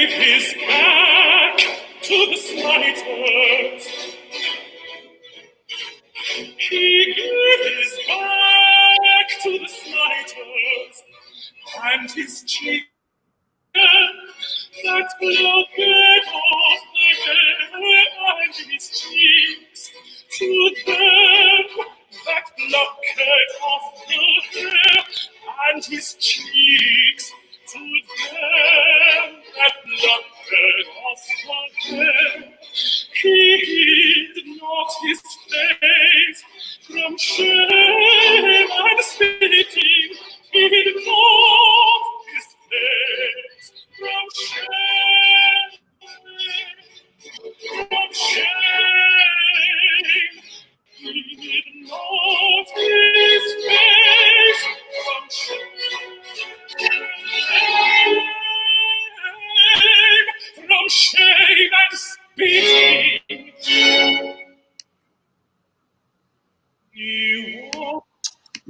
gave his back to the slighters. He gave his back to the slighters, and his cheek that blocked off the hair, and his cheeks to them that blocked off the hair, and his cheeks to them that blocked off the hair. He hid not his face from shame and spitting. He hid not his face from shame. From shame. He hid not his face from shame. From shame and spitting.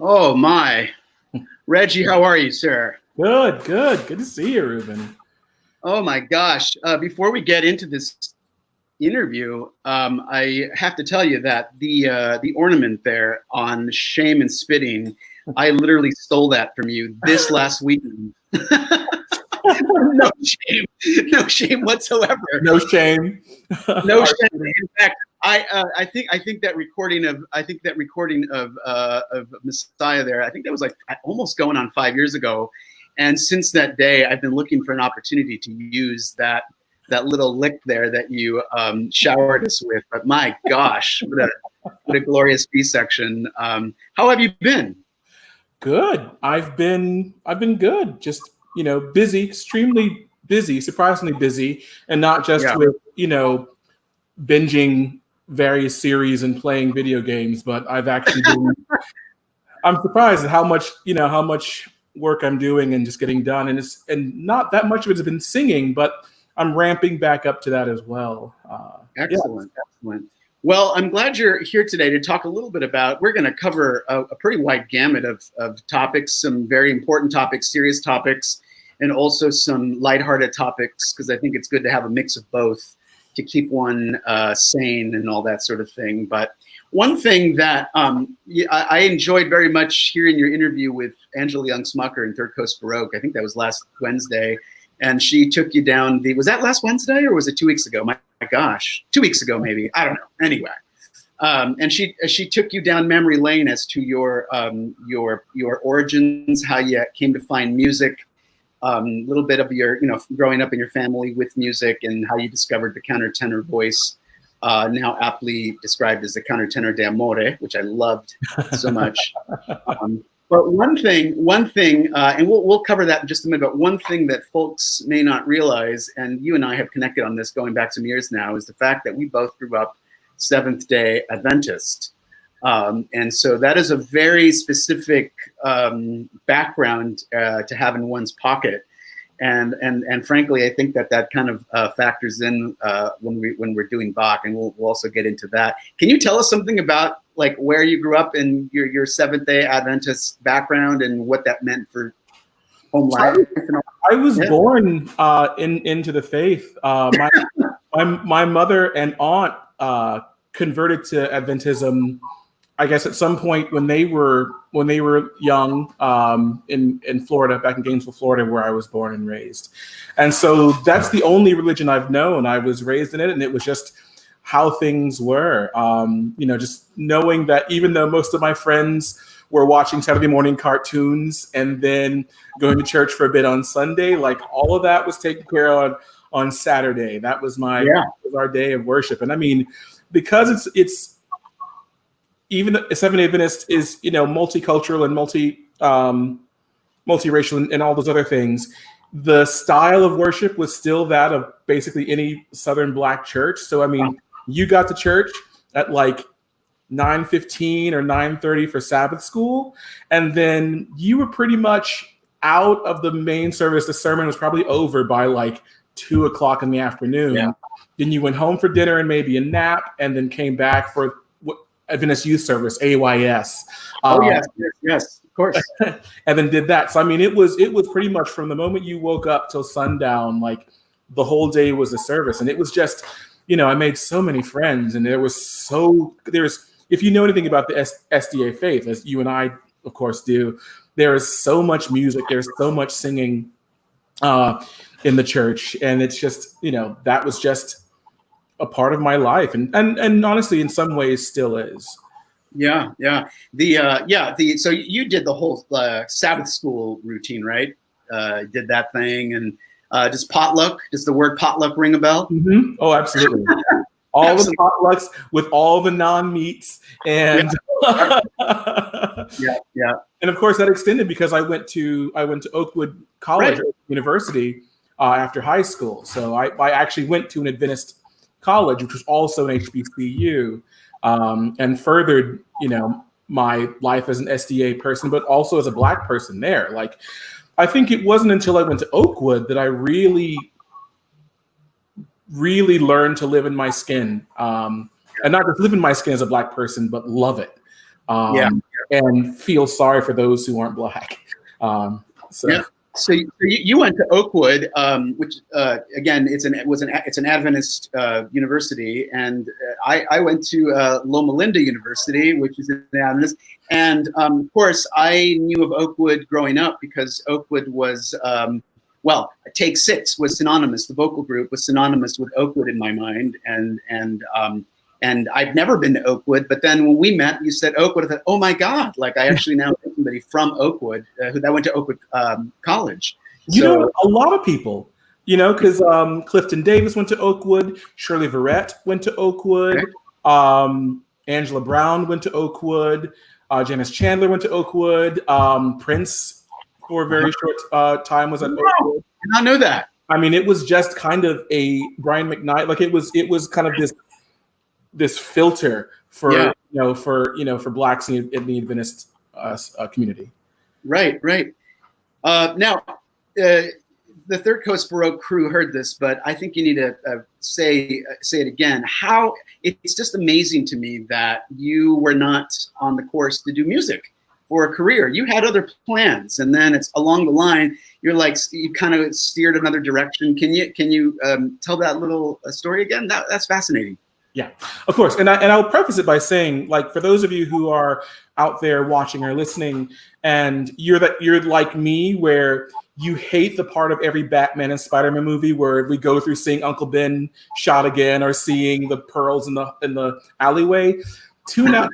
Oh my. Reggie, how are you, sir? Good. Good to see you, Ruben. Oh my gosh. Before we get into this interview, I have to tell you that the ornament there on shame and spitting, I literally stole that from you this last weekend. No shame whatsoever. No shame. No shame. In fact, I think that recording of Messiah there, I think that was like almost going on 5 years ago, and since that day I've been looking for an opportunity to use that little lick there that you showered us with. But my gosh, what a glorious B section. How have you been? Good. I've been good. Just busy, extremely busy, surprisingly busy, and not just with binging various series and playing video games, but I've actually been. I'm surprised at how much work I'm doing and just getting done, and not that much of it has been singing, but I'm ramping back up to that as well. Excellent. Well, I'm glad you're here today to talk a little bit about. We're going to cover a pretty wide gamut of topics, some very important topics, serious topics, and also some lighthearted topics, because I think it's good to have a mix of both to keep one sane and all that sort of thing. But one thing that I enjoyed very much hearing your interview with Angela Young-Smucker in Third Coast Baroque. I think that was last Wednesday. And she took you down was that last Wednesday or was it 2 weeks ago? My gosh, 2 weeks ago, maybe. I don't know. Anyway. And she took you down memory lane as to your origins, how you came to find music, a little bit of your, growing up in your family with music, and how you discovered the countertenor voice, now aptly described as the countertenor d'amore, which I loved so much. But one thing, and we'll cover that in just a minute, but one thing that folks may not realize, and you and I have connected on this going back some years now, is the fact that we both grew up Seventh-day Adventist. And so that is a very specific background to have in one's pocket. And frankly, I think that kind of factors in when we're doing Bach, and we'll also get into that. Can you tell us something about like where you grew up in your Seventh-day Adventist background and what that meant for home life? I was born into the faith. My mother and aunt converted to Adventism, I guess, at some point when they were young, in Florida, back in Gainesville, Florida, where I was born and raised. And so that's the only religion I've known. I was raised in it, and it was just how things were. Just knowing that even though most of my friends were watching Saturday morning cartoons and then going to church for a bit on Sunday, like all of that was taken care of on Saturday. That was was our day of worship. And I mean, because it's even the Seventh-day Adventist is, multicultural and multiracial and all those other things, the style of worship was still that of basically any Southern Black church. So, I mean, you got to church at like 9:15 or 9:30 for Sabbath school, and then you were pretty much out of the main service. The sermon was probably over by like 2 o'clock in the afternoon. Yeah. Then you went home for dinner and maybe a nap, and then came back for Adventist Youth Service, AYS. Yes, of course. And then did that. So I mean, it was pretty much from the moment you woke up till sundown, like the whole day was a service. And it was just, I made so many friends, and if you know anything about the SDA faith, as you and I, of course, do, there is so much music, there's so much singing in the church. And it's just, that was just a part of my life. And honestly, in some ways still is. Yeah. So you did the whole Sabbath school routine, right? Did that thing. And does the word potluck ring a bell? Mm-hmm. Oh, absolutely. All the potlucks with all the non-meats. And yeah. And of course that extended because I went to Oakwood College, right. University after high school. So I actually went to an Adventist college, which was also an HBCU, and furthered, my life as an SDA person, but also as a Black person there. Like, I think it wasn't until I went to Oakwood that I really learned to live in my skin, and not just live in my skin as a Black person, but love it, and feel sorry for those who aren't Black. So you went to Oakwood, which again, it's an Adventist university, and I went to Loma Linda University, which is an Adventist. And of course, I knew of Oakwood growing up because Oakwood was Take Six was synonymous. The vocal group was synonymous with Oakwood in my mind, and I've never been to Oakwood, but then when we met, you said Oakwood. I thought, oh my God, like I actually now know somebody from Oakwood that went to Oakwood College. A lot of people, because Clifton Davis went to Oakwood, Shirley Verrett went to Oakwood, Angela Brown went to Oakwood, Janice Chandler went to Oakwood, Prince for a very short time was at Oakwood. I did not know that. I mean, it was just kind of a Brian McKnight, like it was kind of this filter for Blacks in the Adventist community. Right. Now, the Third Coast Baroque crew heard this, but I think you need to say it again. How it's just amazing to me that you were not on the course to do music for a career. You had other plans, and then it's along the line. You're like you kind of steered another direction. Can you tell that little story again? That's fascinating. Yeah, of course. And I'll preface it by saying, like, for those of you who are out there watching or listening, and you're like me, where you hate the part of every Batman and Spider-Man movie where we go through seeing Uncle Ben shot again or seeing the pearls in the alleyway, tune out,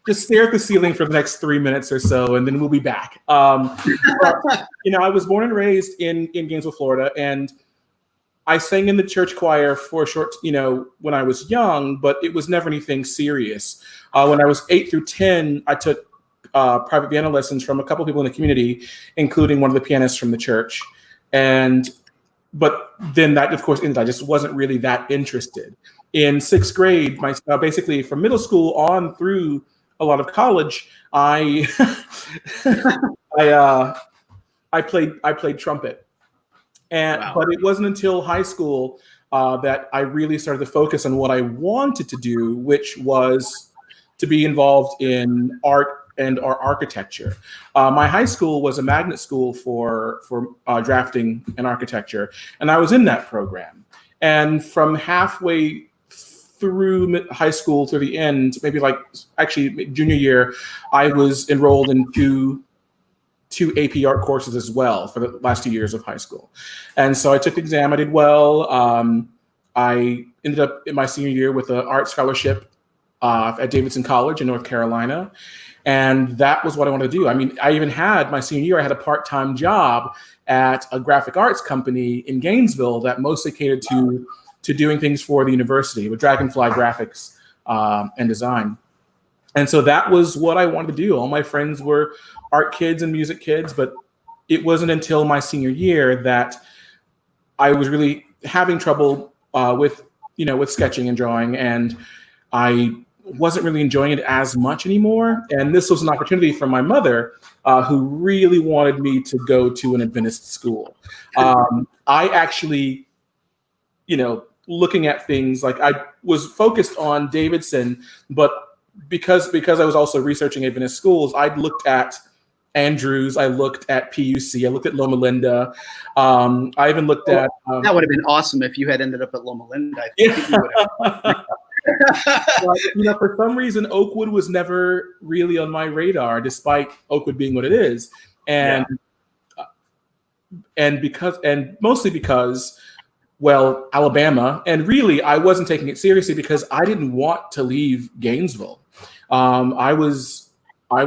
just stare at the ceiling for the next 3 minutes or so, and then we'll be back. But, I was born and raised in Gainesville, Florida, and I sang in the church choir for a short, when I was young, but it was never anything serious. When I was 8 through 10, I took private piano lessons from a couple people in the community, including one of the pianists from the church. But then that, of course, ended. I just wasn't really that interested. In 6th grade, basically from middle school on through a lot of college, I played trumpet. But it wasn't until high school that I really started to focus on what I wanted to do, which was to be involved in art and/or architecture. My high school was a magnet school for drafting and architecture, and I was in that program. And from halfway through high school to the end, maybe junior year, I was enrolled in two AP art courses as well for the last 2 years of high school. And so I took the exam, I did well. I ended up in my senior year with an art scholarship at Davidson College in North Carolina. And that was what I wanted to do. I mean, I even had my senior year, I had a part-time job at a graphic arts company in Gainesville that mostly catered to doing things for the university with Dragonfly graphics and design. And so that was what I wanted to do. All my friends were art kids and music kids, but it wasn't until my senior year that I was really having trouble with sketching and drawing, and I wasn't really enjoying it as much anymore. And this was an opportunity from my mother, who really wanted me to go to an Adventist school. I actually, looking at things, like I was focused on Davidson, but because I was also researching Adventist schools, I'd looked at Andrews. I looked at PUC. I looked at Loma Linda. I even looked at. That would have been awesome if you had ended up at Loma Linda. I think you would have. But, for some reason, Oakwood was never really on my radar, despite Oakwood being what it is, and mostly because, well, Alabama, and really I wasn't taking it seriously because I didn't want to leave Gainesville. I was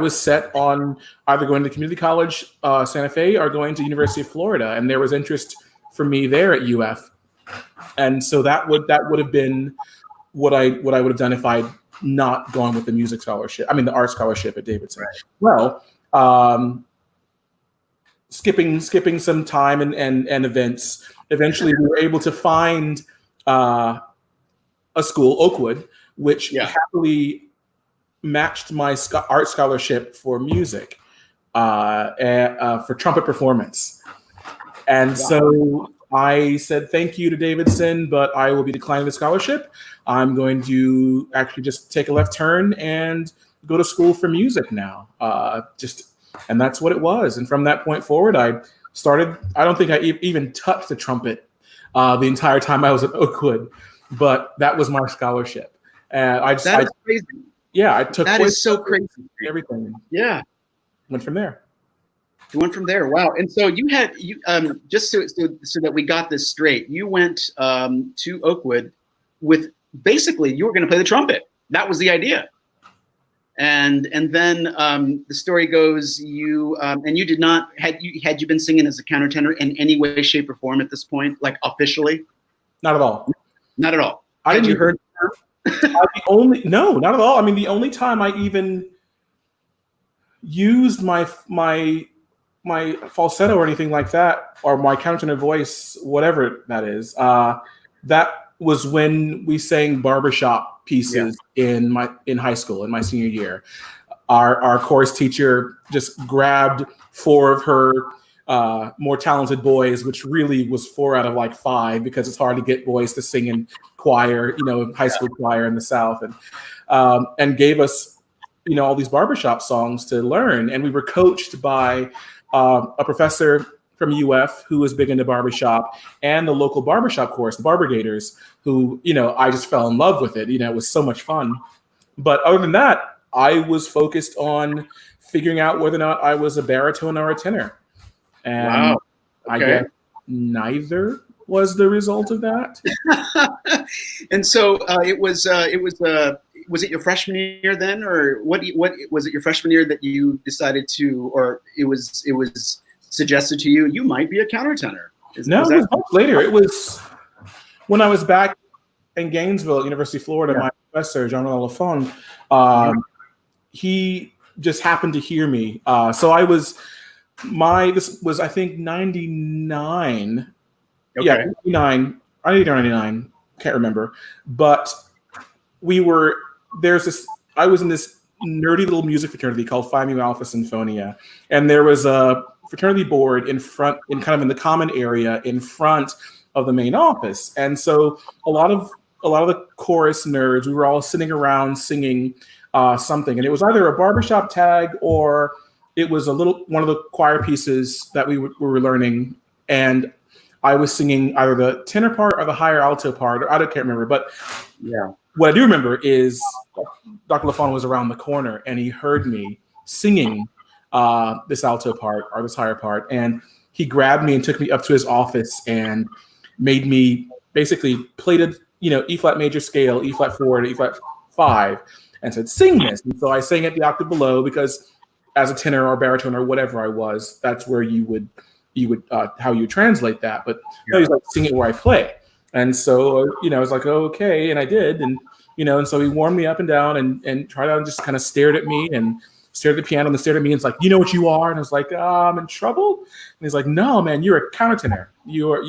set on either going to community college, Santa Fe, or going to University of Florida, and there was interest for me there at UF, and so that would have been what I would have done if I'd not gone with the music scholarship. I mean, the art scholarship at Davidson. Right. Well, skipping some time and events, eventually we were able to find a school, Oakwood, which happily matched my art scholarship for music, for trumpet performance. And so I said thank you to Davidson, but I will be declining the scholarship. I'm going to actually just take a left turn and go to school for music now. And that's what it was. And from that point forward, I don't think I even touched the trumpet the entire time I was at Oakwood, but that was my scholarship. And that is crazy. Yeah, I took that is so crazy. Everything. Yeah, went from there. You went from there. Wow. And so you just so that we got this straight, you went to Oakwood with basically you were going to play the trumpet. That was the idea. And then the story goes you did not had you been singing as a countertenor in any way, shape, or form at this point, like officially? Not at all. Not at all. Had you heard? No, not at all. I mean, the only time I even used my falsetto or anything like that, or my countertenor voice, whatever that is, that was when we sang barbershop pieces in high school, in my senior year. Our chorus teacher just grabbed 4 of her more talented boys, which really was 4 out of like 5, because it's hard to get boys to sing in choir, high school choir in the South, and gave us, all these barbershop songs to learn. And we were coached by a professor from UF who was big into barbershop, and the local barbershop chorus, the Barbrigaders, who, I just fell in love with it. It was so much fun. But other than that, I was focused on figuring out whether or not I was a baritone or a tenor. And I guess neither was the result of that. And so was it your freshman year then, or what was it your freshman year that you decided to, or it was suggested to you, you might be a countertenor? It was much later. It was when I was back in Gainesville at University of Florida. My professor, John Lafon, he just happened to hear me. So I was this was I think 99. Okay. Yeah, 99. I think 99. Can't remember. But I was in this nerdy little music fraternity called Phi Mu Alpha Sinfonia, and there was a fraternity board in the common area in front of the main office. And so a lot of the chorus nerds, we were all sitting around singing something, and it was either a barbershop tag or it was one of the choir pieces that we were learning, and I was singing either the tenor part or the higher alto part, or I can't remember. But what I do remember is Dr. Lafon was around the corner, and he heard me singing this alto part or this higher part, and he grabbed me and took me up to his office and made me basically played E flat major scale, E flat 4 to E flat 5, and said, "Sing this." And so I sang at the octave below, because as a tenor or baritone or whatever I was, that's where you would how you translate that. But he's like, "Sing it where I play." And so I was like, "Oh, okay," and I did, and and so he warmed me up and down and tried out and just kind of stared at me and stared at the piano and stared at me and was like, "You know what you are?" And I was like, "I'm in trouble." And he's like, "No, man, you're a countertenor. You're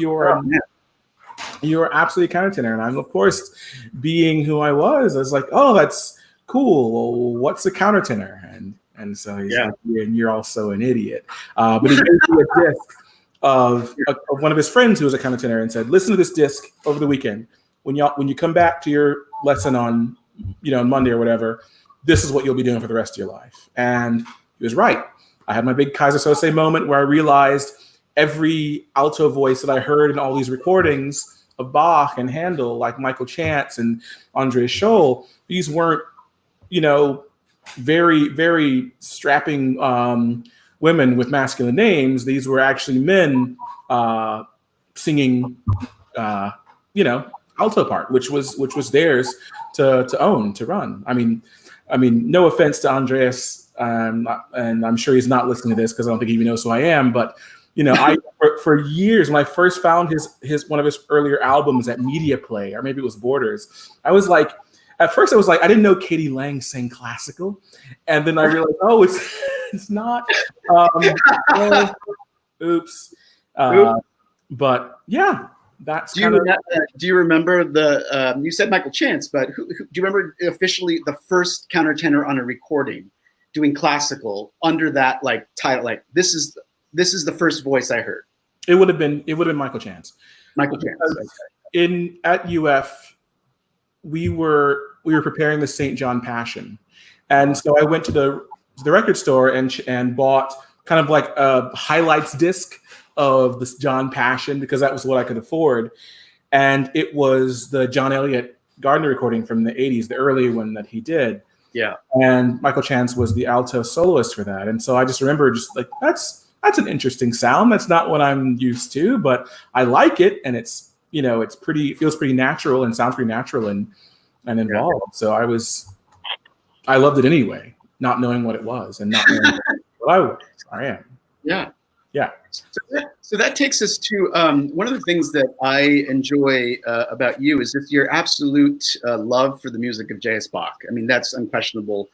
absolutely a countertenor." And I'm, of course, being who I was like, "Oh, that's cool. Well, what's a countertenor?" And so he's like, "Yeah, and you're also an idiot." But he gave me a disc of one of his friends who was a countertenor and said, "Listen to this disc over the weekend. When you come back to your lesson on on Monday or whatever, this is what you'll be doing for the rest of your life." And he was right. I had my big Kaiser Sose moment where I realized every alto voice that I heard in all these recordings of Bach and Handel, like Michael Chance and Andreas Scholl, these weren't, very, very strapping women with masculine names. These were actually men singing, alto part, which was theirs to own, to run. I mean, no offense to Andreas, and I'm sure he's not listening to this because I don't think he even knows who I am. But I for years, when I first found his one of his earlier albums at Media Play, or maybe it was Borders, at first I was like, I didn't know Katie Lang sang classical, and then I realized, oh, it's not. Oops. But yeah. That's do you remember you said Michael Chance, but who do you remember officially the first countertenor on a recording doing classical under that title, this is the first voice I heard? It would have been Michael Chance. Michael Chance. At UF, we were preparing the St. John Passion, and so I went to the record store and bought kind of like a highlights disc of this John Passion, because that was what I could afford. And it was the John Elliott Gardner recording from the 80s, the early one that he did. Yeah. And Michael Chance was the alto soloist for that. And so I just remember that's an interesting sound. That's not what I'm used to, but I like it. And it's, it feels pretty natural and sounds pretty natural and involved. So I loved it anyway, not knowing what it was and not knowing what I was. I am. Yeah. Yeah. So that takes us to one of the things that I enjoy about you is just your absolute love for the music of J.S. Bach. I mean, that's unquestionable.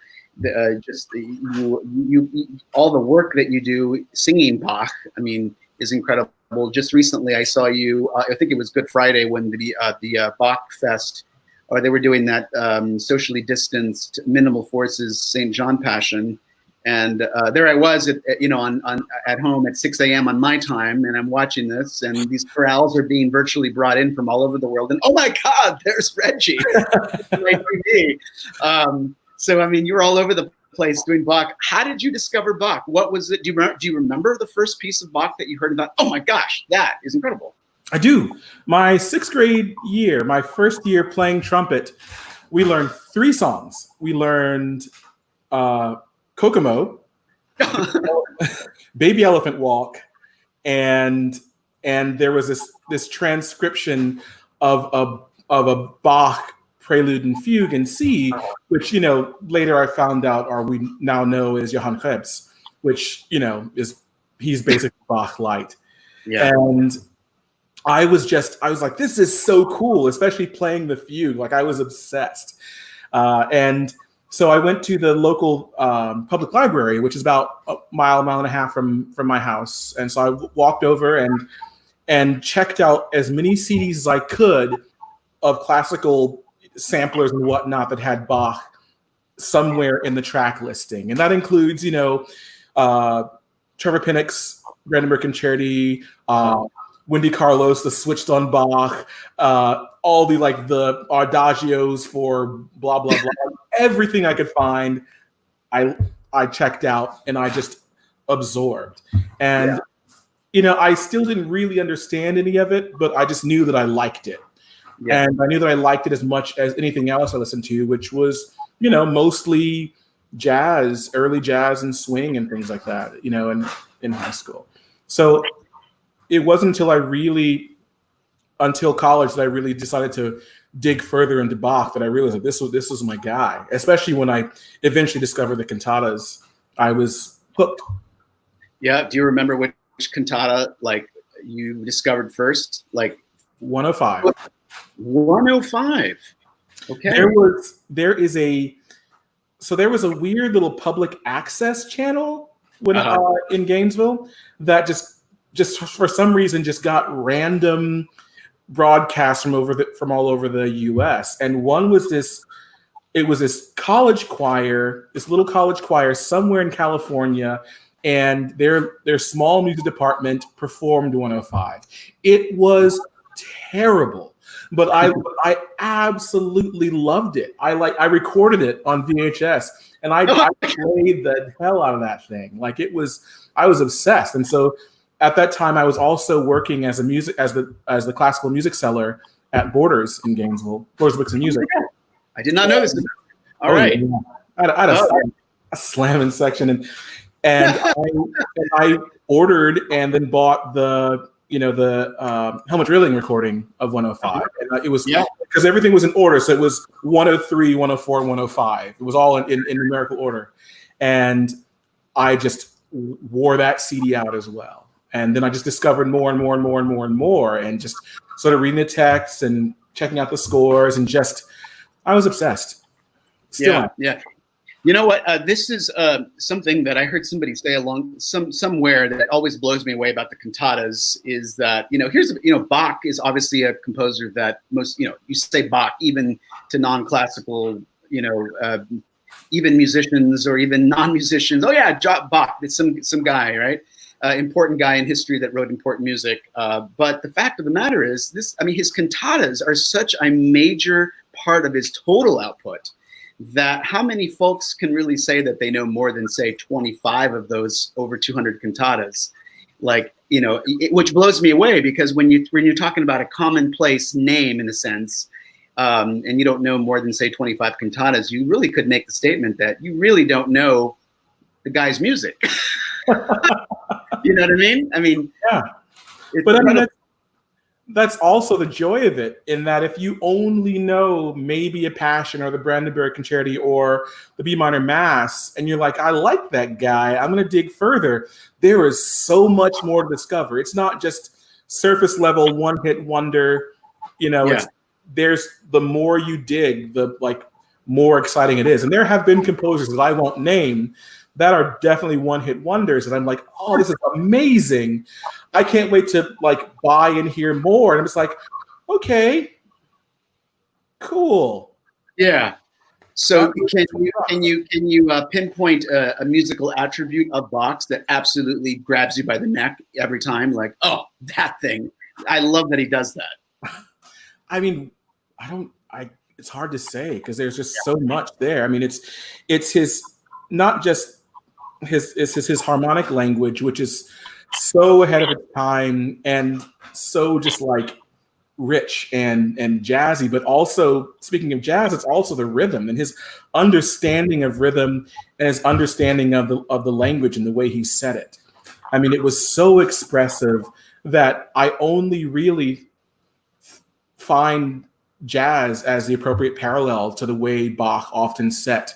All the work that you do singing Bach, I mean, is incredible. Just recently, I saw you. I think it was Good Friday when the Bach Fest, or they were doing that socially distanced, minimal forces St. John Passion. And there I was at home at 6 a.m. on my time, and I'm watching this, and these chorales are being virtually brought in from all over the world. And oh my God, there's Reggie. So I mean, you were all over the place doing Bach. How did you discover Bach? What was it? Do you remember the first piece of Bach that you heard and thought, oh my gosh, that is incredible? I do. My 6th grade year, my first year playing trumpet, we learned 3 songs. We learned Kokomo, Baby Elephant Walk, and there was this transcription of a Bach prelude and fugue in C, which later I found out, or we now know, is Johann Krebs, which he's basically Bach light. Yeah. And I was like, this is so cool, especially playing the fugue. Like, I was obsessed, and so I went to the local public library, which is about a mile and a half from my house. And so I walked over and checked out as many CDs as I could of classical samplers and whatnot that had Bach somewhere in the track listing. And that includes, Trevor Pinnock's Brandenburg Concerti, Wendy Carlos, the Switched on Bach, all the adagios for blah, blah, blah. Everything I could find, I checked out and I just absorbed. And, I still didn't really understand any of it, but I just knew that I liked it. Yeah. And I knew that I liked it as much as anything else I listened to, which was, mostly jazz, early jazz and swing and things like that, in high school. So it wasn't until college that I really decided to dig further into Bach that I realized that this was my guy. Especially when I eventually discovered the cantatas, I was hooked. Yeah. Do you remember which cantata you discovered first? 105. 105. Okay. There was a weird little public access channel in Gainesville that just for some reason just got random broadcasts from all over the U.S. And one was this college choir, this little college choir somewhere in California, and their small music department performed 105. It was terrible, but I absolutely loved it. I recorded it on VHS And I played the hell out of that thing. Like I was obsessed. And so at that time, I was also working as the classical music seller at Borders in Gainesville, Borders Books and Music. I did not know this. All right. Yeah. I had a slamming section, and I ordered and then bought the Helmut Drilling recording of 105. And it was because everything was in order, so it was 103, 104, 105. It was all in numerical order, and I just wore that CD out as well. And then I just discovered more and more and more and more and more, and just sort of reading the texts and checking out the scores, and I was obsessed. Still. Yeah. You know what? This is something that I heard somebody say somewhere that always blows me away about the cantatas is that, Bach is obviously a composer that most, you say Bach even to non-classical, even musicians or even non-musicians. Oh yeah, Bach, it's some guy, right? Important guy in history that wrote important music. But the fact of the matter is his cantatas are such a major part of his total output that how many folks can really say that they know more than, say, 25 of those over 200 cantatas? Like, which blows me away, because when you're talking about a commonplace name in a sense, and you don't know more than, say, 25 cantatas, you really could make the statement that you really don't know the guy's music. You know what I mean? Yeah. But that's also the joy of it, in that if you only know maybe a Passion or the Brandenburg Concerti or the B minor Mass, and you're like, I like that guy, I'm going to dig further, there is so much more to discover. It's not just surface level one-hit wonder. There's the more you dig, the more exciting it is. And there have been composers that I won't name that are definitely one-hit wonders, and I'm like, oh, this is amazing. I can't wait to buy and hear more. And I'm just like, okay, cool. Yeah. So can you pinpoint a musical attribute of Bach's that absolutely grabs you by the neck every time? Like, oh, that thing. I love that he does that. It's hard to say, because there's just so much there. It's his, not just his harmonic language, which is so ahead of its time and so just rich and jazzy. But also, speaking of jazz, it's also the rhythm and his understanding of rhythm and his understanding of the language and the way he said it. It was so expressive that I only really find jazz as the appropriate parallel to the way Bach often set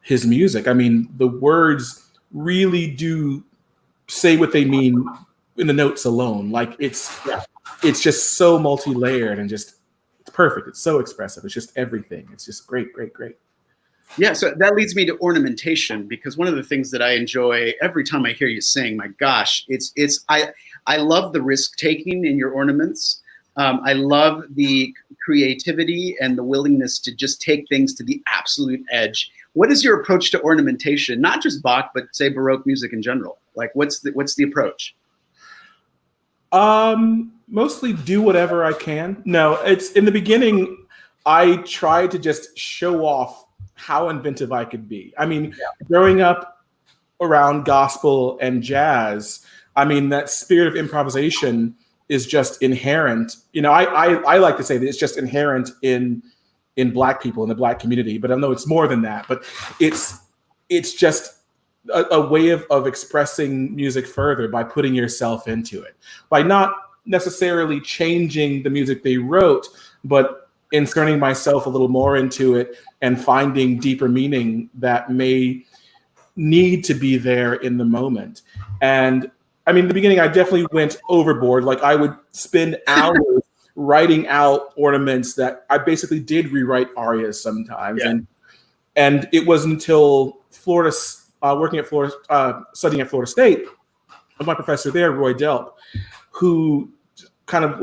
his music. The words really do say what they mean in the notes alone. It's just so multi-layered and just, it's perfect. It's so expressive. It's just everything. It's just great. Yeah, so that leads me to ornamentation, because one of the things that I enjoy every time I hear you sing, my gosh, I love the risk taking in your ornaments. I love the creativity and the willingness to just take things to the absolute edge. What is your approach to ornamentation? Not just Bach, but say Baroque music in general. What's the approach? Mostly do whatever I can. No, it's in the beginning, I tried to just show off how inventive I could be. Growing up around gospel and jazz, that spirit of improvisation is just inherent. I like to say that it's just inherent in Black people, in the Black community, but I know it's more than that. But it's just a way of expressing music further by putting yourself into it, by not necessarily changing the music they wrote, but inserting myself a little more into it and finding deeper meaning that may need to be there in the moment. And in the beginning, I definitely went overboard. I would spend hours writing out ornaments that I basically did rewrite arias sometimes. Yeah. And it wasn't until Florida, studying at Florida State, with my professor there, Roy Delp, who kind of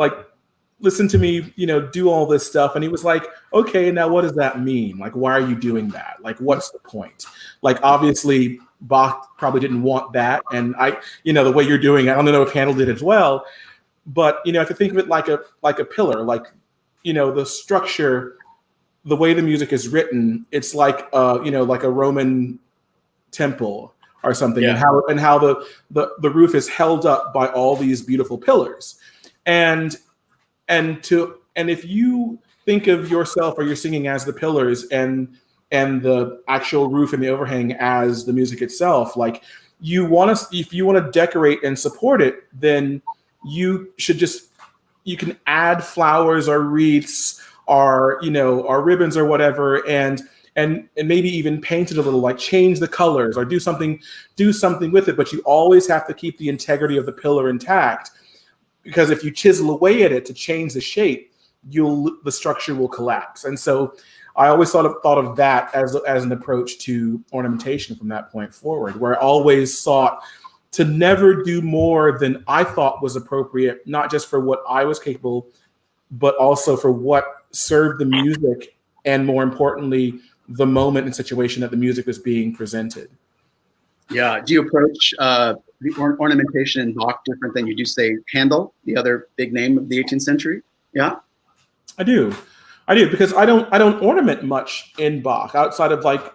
listened to me, do all this stuff. And he was like, okay, now what does that mean? Why are you doing that? What's the point? Obviously Bach probably didn't want that. And the way you're doing it, I don't know if Handel did as well, but, I could think of it like a pillar, the structure the way the music is written, it's like like a Roman temple or something, Yeah. and how the roof is held up by all these beautiful pillars, and if you think of yourself or you're singing as the pillars and the actual roof and the overhang as the music itself, like if you want to decorate and support it, then you can add flowers or wreaths or or ribbons or whatever, and maybe even paint it a little, like change the colors or do something with it. But you always have to keep the integrity of the pillar intact, because if you chisel away at it to change the shape, the structure will collapse. And so I always thought of that as an approach to ornamentation from that point forward, where I always sought to never do more than I thought was appropriate, not just for what I was capable, but also for what served the music, and more importantly, the moment and situation that the music was being presented. Yeah. Do you approach the ornamentation in Bach different than you do, say, Handel, the other big name of the 18th century? Yeah. I do, because I don't ornament much in Bach outside of like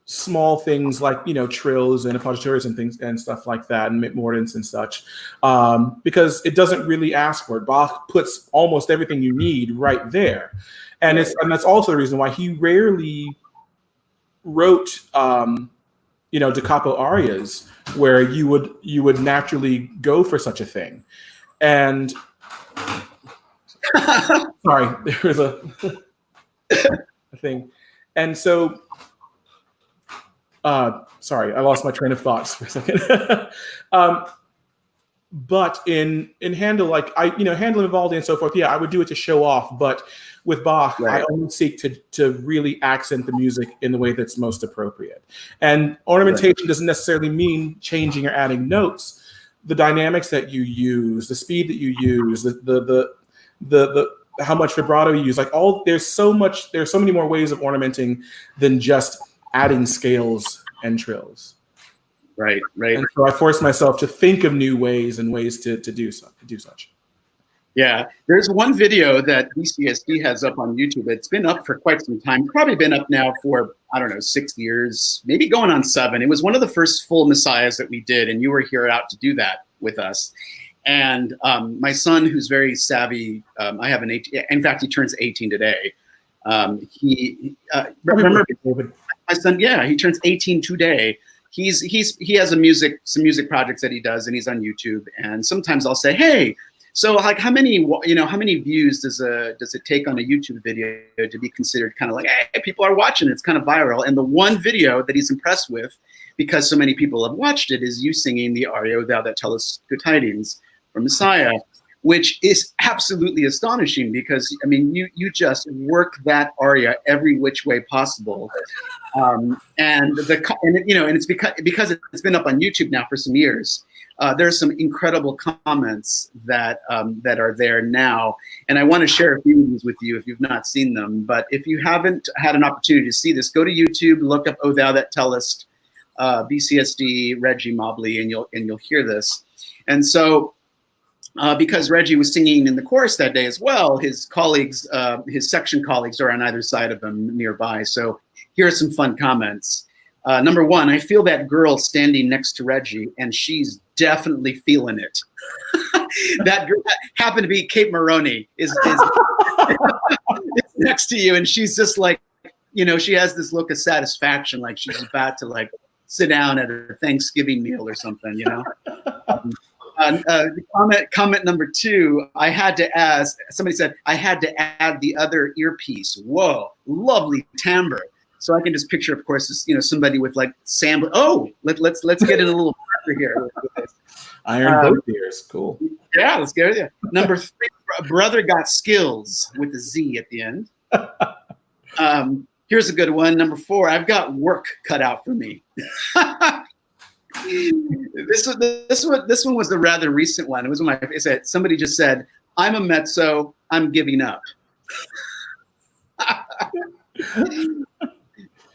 small things like trills and appoggiaturas and things and stuff like that, and mordents and such, because it doesn't really ask for it. Bach puts almost everything you need right there, and that's also the reason why he rarely wrote da capo arias where you would naturally go for such a thing. And sorry, there was a thing, and so. Sorry, I lost my train of thoughts for a second. But in Handel, like Handel and Vivaldi and so forth, yeah, I would do it to show off. But with Bach, right, I only seek to really accent the music in the way that's most appropriate. And ornamentation doesn't necessarily mean changing or adding notes. The dynamics that you use, the speed that you use, the how much vibrato you use, like there's so many more ways of ornamenting than just adding scales and trills. Right. And so I forced myself to think of new ways and ways to do such. Yeah. There's one video that BCSD has up on YouTube. It's been up for quite some time. Probably been up now for, 6 years, maybe going on 7. It was one of the first full Messiahs that we did, and you were here out to do that with us. And my son, who's very savvy, I have an 18, in fact, he turns 18 today. Remember my son, yeah, he turns 18 today. He has some music projects that he does, and he's on YouTube. And sometimes I'll say, hey, so like how many views does it take on a YouTube video to be considered kind of like, hey, people are watching, it's kind of viral? And the one video that he's impressed with, because so many people have watched it, is you singing the aria, "O Thou That Tellest Good Tidings" from Messiah, which is absolutely astonishing, because you just work that aria every which way possible, and it's because it's been up on YouTube now for some years. There's some incredible comments that are there now, and I want to share a few of these with you if you've not seen them. But if you haven't had an opportunity to see this, go to YouTube, look up "O Thou That Tellest," BCSD, REGGIE, MOBLEY, and you'll hear this. And so. Because Reggie was singing in the chorus that day as well, his colleagues, his section colleagues, are on either side of him nearby. So here are some fun comments. Number 1, I feel that girl standing next to Reggie, and she's definitely feeling it. That girl happened to be Kate Maroney is next to you, and she's just like, she has this look of satisfaction, like she's about to like sit down at her Thanksgiving meal or something, Comment number 2, somebody said, I had to add the other earpiece. Whoa, lovely timbre. So I can just picture, of course, somebody with like Sam. Oh, let's get in a little here. Iron both ears, cool. Yeah, let's get it. Yeah. Number 3, brother got skills with the Z at the end. Here's a good one. Number 4, I've got work cut out for me. This one was the rather recent one. It was when somebody just said, "I'm a mezzo. I'm giving up."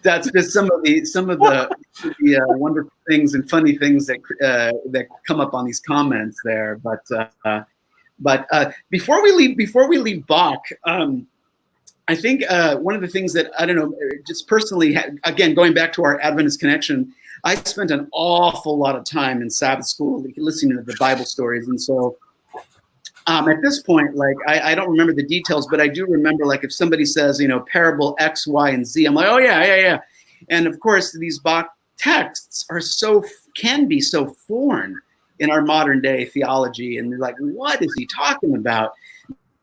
That's just some of the wonderful things and funny things that come up on these comments there. But before we leave Bach, I think one of the things that, I don't know, just personally, again, going back to our Adventist connection, I spent an awful lot of time in Sabbath school listening to the Bible stories. And so at this point, like, I don't remember the details, but I do remember, like, if somebody says, you know, parable X, Y, and Z, I'm like, oh, yeah. And of course, these Bach texts can be so foreign in our modern day theology. And you're like, what is he talking about?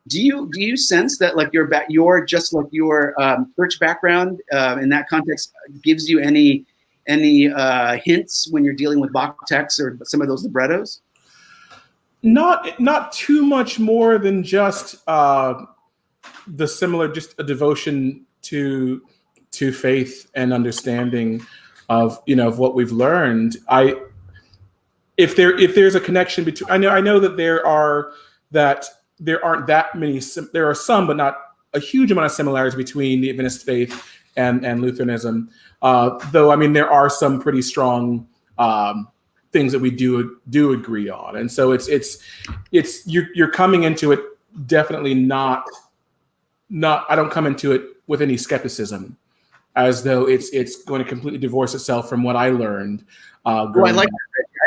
Do you sense that, like, your just like your church background in that context gives you any hints when you're dealing with Bach texts or some of those librettos? Not too much more than just the similar, just a devotion to faith and understanding of, you know, of what we've learned. If there's a connection between, I know that there aren't that many. There are some, but not a huge amount of similarities between the Adventist faith and Lutheranism. Though, I mean, there are some pretty strong things that we do agree on, and so you're coming into it definitely not. I don't come into it with any skepticism, as though it's going to completely divorce itself from what I learned. I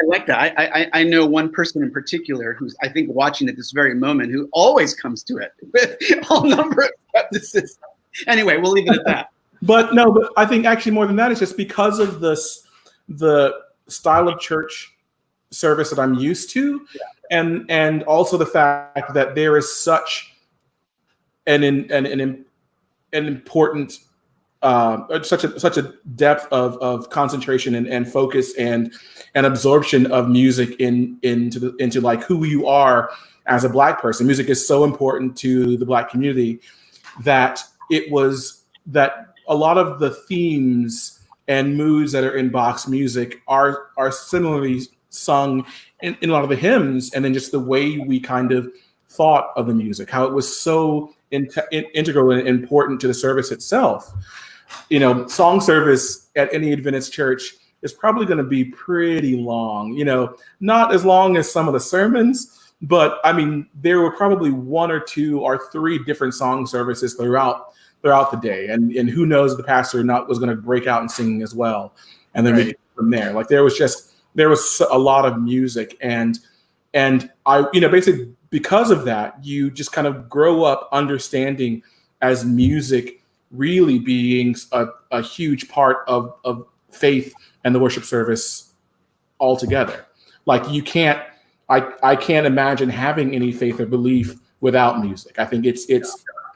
like that. I know one person in particular who's, I think, watching at this very moment, who always comes to it with a number of skepticism. Anyway, we'll leave it at that. But I think actually more than that, it's just because of the style of church service that I'm used to, and also the fact that there is such an important such a depth of concentration and focus and absorption of music into like who you are as a Black person. Music is so important to the Black community that a lot of the themes and moods that are in Bach's music are similarly sung in a lot of the hymns, and then just the way we kind of thought of the music, how it was so integral and important to the service itself. You know, song service at any Adventist church is probably going to be pretty long, you know, not as long as some of the sermons, but I mean, there were probably 1 or 2 or 3 different song services throughout the day. And who knows, the pastor was going to break out and singing as well. And then we from there, like there was a lot of music, and I, you know, basically because of that, you just kind of grow up understanding as music really being a huge part of faith and the worship service altogether. Like I can't imagine having any faith or belief without music. I think it's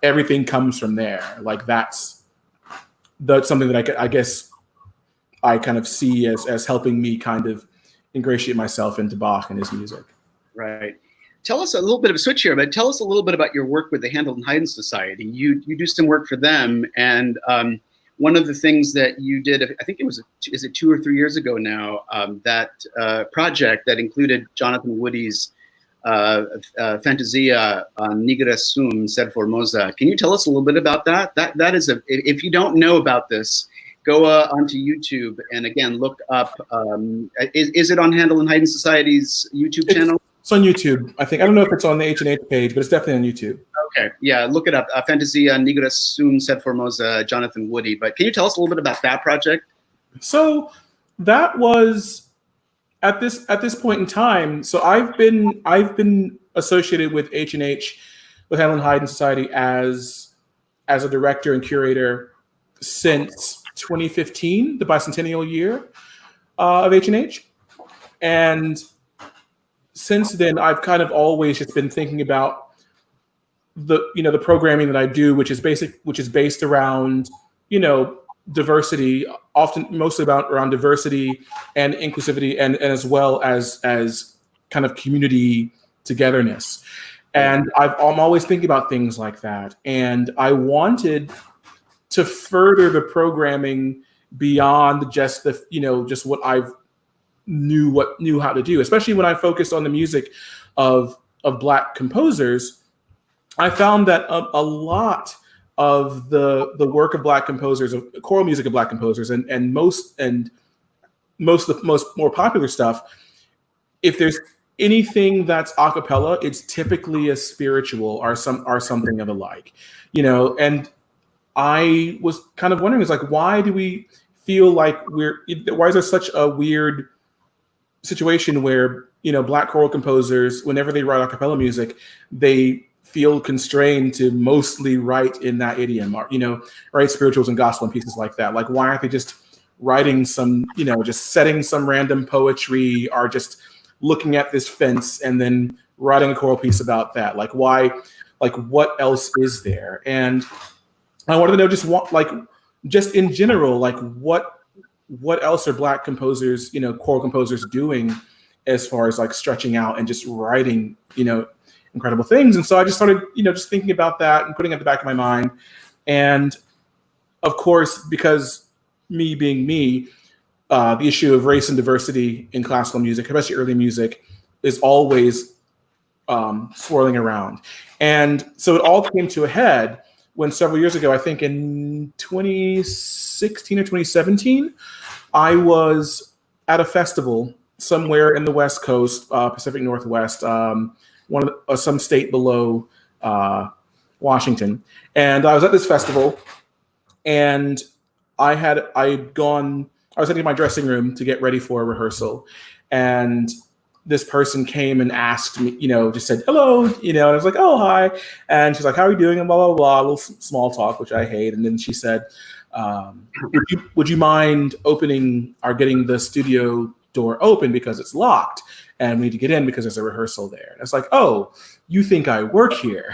everything comes from there. Like that's something that I guess I kind of see as helping me kind of ingratiate myself into Bach and his music. Right. Tell us a little bit of a switch here, but tell us a little bit about your work with the Handel and Haydn Society. You do some work for them, and one of the things that you did, I think is it 2 or 3 years ago now, that project that included Jonathan Woody's Fantasia Nigra Sum Sed Formosa. Can you tell us a little bit about that? That is if you don't know about this, go onto YouTube and again look up. Is it on Handel and Haydn Society's YouTube channel? It's on YouTube. I don't know if it's on the H&H page, but it's definitely on YouTube. Okay, yeah, look it up. Fantasia Nigra Sum Sed Formosa, Jonathan Woody. But can you tell us a little bit about that project? So that was at this point in time. So I've been associated with H&H, with Handel and Haydn Society as a director and curator since 2015, the bicentennial year of H&H, and since then, I've kind of always just been thinking about the programming that I do, which is based around, you know, diversity, mostly around diversity and inclusivity, and as well as kind of community togetherness. And I'm always thinking about things like that. And I wanted to further the programming beyond just just what I've knew how to do, especially when I focused on the music of Black composers. I found that a lot of the work of Black composers, of choral music of Black composers, and most of the most more popular stuff, if there's anything that's a cappella, it's typically a spiritual or something of the like, you know. And I was kind of wondering, is like, why do we feel like why is there such a weird situation where, Black choral composers, whenever they write a cappella music, they feel constrained to mostly write in that idiom, or, write spirituals and gospel and pieces like that? Like, why aren't they just writing some, just setting some random poetry, or just looking at this fence and then writing a choral piece about that? Like, why, like, what else is there? And I wanted to know just in general, like, what else are Black composers, choral composers doing as far as like stretching out and just writing, incredible things? And so I just started, just thinking about that and putting it at the back of my mind. And of course, because me being me, the issue of race and diversity in classical music, especially early music, is always swirling around. And so it all came to a head when several years ago, I think in 2016 or 2017, I was at a festival somewhere in the West Coast, Pacific Northwest, some state below Washington. And I was at this festival, and I was heading to my dressing room to get ready for a rehearsal. And this person came and asked me, just said, hello, and I was like, oh, hi. And she's like, how are you doing? And blah, blah, blah, a little small talk, which I hate. And then she said, would you mind opening or getting the studio door open because it's locked and we need to get in because there's a rehearsal there? And it's like, oh, you think I work here?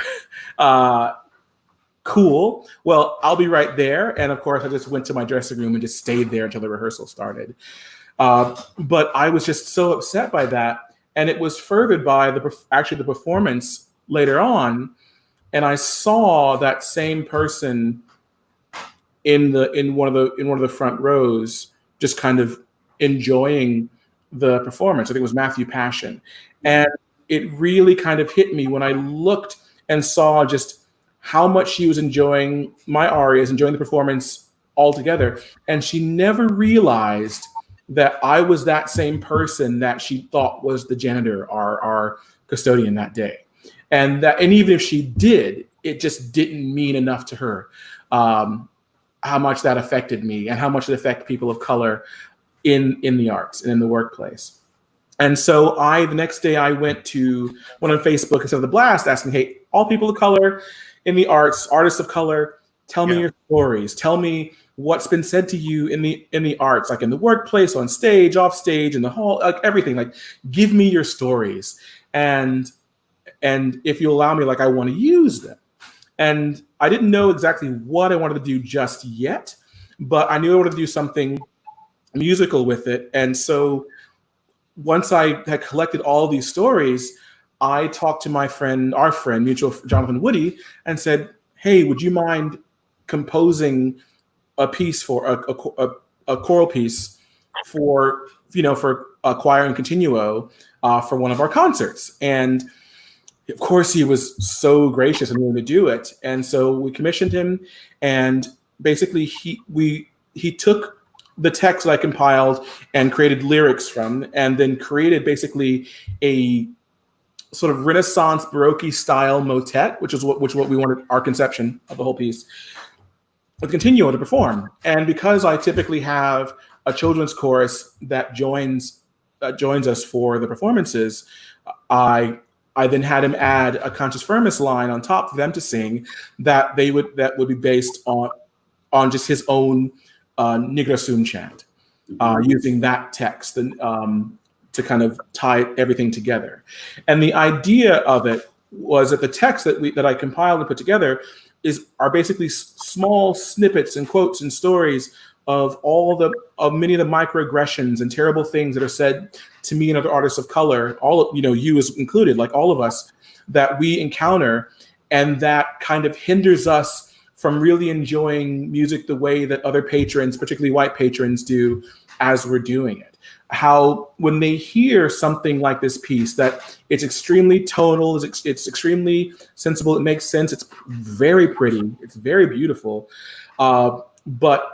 Cool. Well, I'll be right there. And of course, I just went to my dressing room and just stayed there until the rehearsal started. But I was just so upset by that. And it was furthered by the performance later on. And I saw that same person in one of the front rows, just kind of enjoying the performance. I think it was Matthew Passion. And it really kind of hit me when I looked and saw just how much she was enjoying my arias, enjoying the performance altogether. And she never realized that I was that same person that she thought was the janitor or our custodian that day. And even if she did, it just didn't mean enough to her how much that affected me and how much it affected people of color in the arts and in the workplace. And so the next day I went on Facebook instead of the blast asking, hey, all people of color in the arts, artists of color, tell me your stories. Tell me what's been said to you in the arts, like in the workplace, on stage, off stage, in the hall, like everything. Like, give me your stories. And if you allow me, like, I want to use them. And I didn't know exactly what I wanted to do just yet, but I knew I wanted to do something musical with it. And so once I had collected all these stories, I talked to our friend, mutual Jonathan Woody, and said, hey, would you mind composing a piece for a choral piece for a choir and continuo for one of our concerts? And of course, he was so gracious and willing to do it. And so we commissioned him, and basically he took the text that I compiled and created lyrics from, and then created basically a sort of Renaissance Baroque style motet, which is what we wanted, our conception of the whole piece, with continuo to perform. And because I typically have a children's chorus that joins us for the performances, I then had him add a Conscious Firmus line on top for them to sing that would be based on just his own Nigra Sum chant, using that text to kind of tie everything together. And the idea of it was that the text that I compiled and put together are basically small snippets and quotes and stories of many of the microaggressions and terrible things that are said to me and other artists of color, you as included, like all of us, that we encounter, and that kind of hinders us from really enjoying music the way that other patrons, particularly white patrons, do as we're doing it. How when they hear something like this piece, that it's extremely tonal, it's extremely sensible, it makes sense, it's very pretty, it's very beautiful, but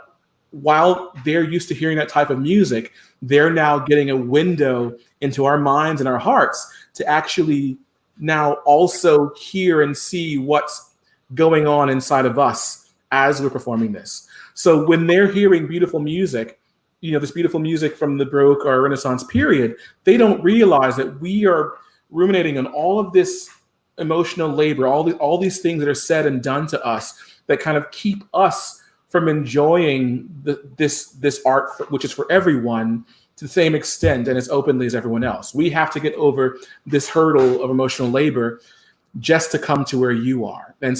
while they're used to hearing that type of music, they're now getting a window into our minds and our hearts to actually now also hear and see what's going on inside of us as we're performing this. So when they're hearing beautiful music, this beautiful music from the Baroque or Renaissance period, they don't realize that we are ruminating on all of this emotional labor, all these things that are said and done to us that kind of keep us from enjoying this art, which is for everyone, to the same extent and as openly as everyone else. We have to get over this hurdle of emotional labor just to come to where you are, and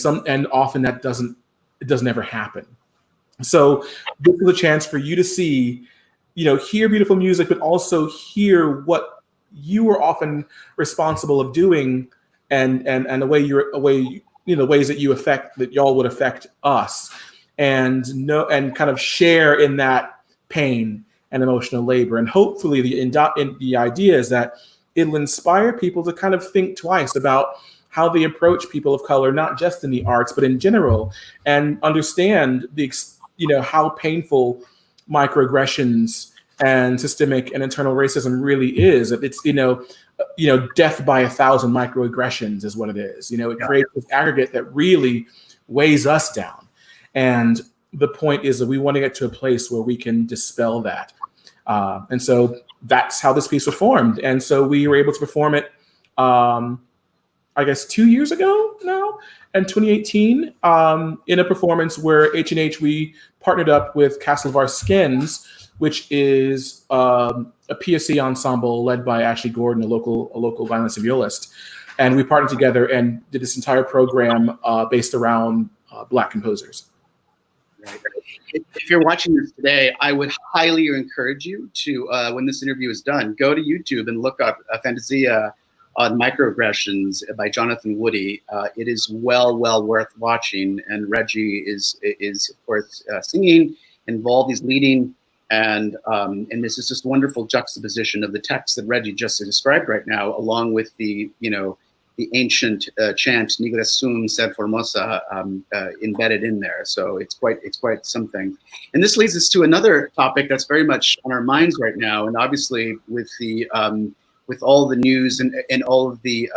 often that doesn't ever happen. So this is a chance for you to see, hear beautiful music, but also hear what you are often responsible of doing, and the ways that you affect, that y'all would affect us, and kind of share in that pain and emotional labor. And hopefully the idea is that it'll inspire people to kind of think twice about how they approach people of color, not just in the arts, but in general, and understand how painful microaggressions and systemic and internal racism really is. It's, death by 1,000 microaggressions is what it is. It creates this aggregate that really weighs us down. And the point is that we want to get to a place where we can dispel that. And so that's how this piece was formed. And so we were able to perform it, I guess 2 years ago now, in 2018, in a performance where H&H, we partnered up with Castle of Our Skins, which is a PSC ensemble led by Ashley Gordon, a local violence and violist. And we partnered together and did this entire program based around Black composers. Right. If you're watching this today, I would highly encourage you to, when this interview is done, go to YouTube and look up Fantasia on Microaggressions by Jonathan Woody. It is well worth watching. And Reggie is of course singing, and Valdi's leading, and this is just wonderful juxtaposition of the text that Reggie just described right now, along with the the ancient chant Nigre Sum Sed Formosa embedded in there. So it's quite something. And this leads us to another topic that's very much on our minds right now, and obviously with the with all the news and all of the